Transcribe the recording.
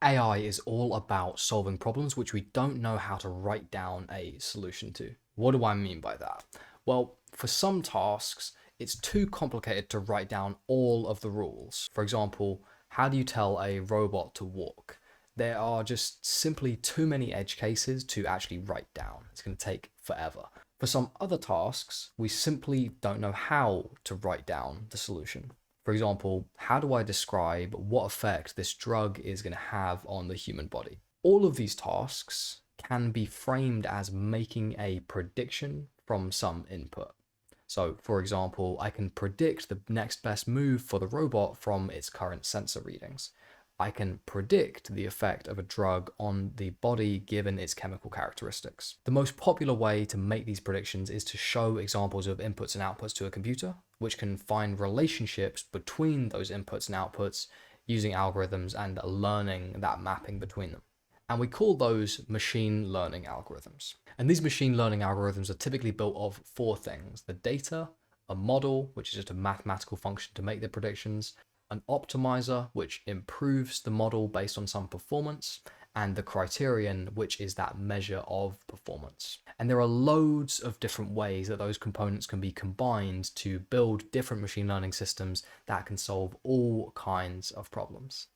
AI is all about solving problems which we don't know how to write down a solution to. What do I mean by that? Well, for some tasks, it's too complicated to write down all of the rules. For example, how do you tell a robot to walk? There are just simply too many edge cases to actually write down. It's going to take forever. For some other tasks, we simply don't know how to write down the solution. For example, how do I describe what effect this drug is going to have on the human body? All of these tasks can be framed as making a prediction from some input. So, for example, I can predict the next best move for the robot from its current sensor readings. I can predict the effect of a drug on the body given its chemical characteristics. The most popular way to make these predictions is to show examples of inputs and outputs to a computer, which can find relationships between those inputs and outputs using algorithms and learning that mapping between them. And we call those machine learning algorithms. And these machine learning algorithms are typically built of four things: the data, a model, which is just a mathematical function to make the predictions, an optimizer, which improves the model based on some performance, and the criterion, which is that measure of performance. And there are loads of different ways that those components can be combined to build different machine learning systems that can solve all kinds of problems.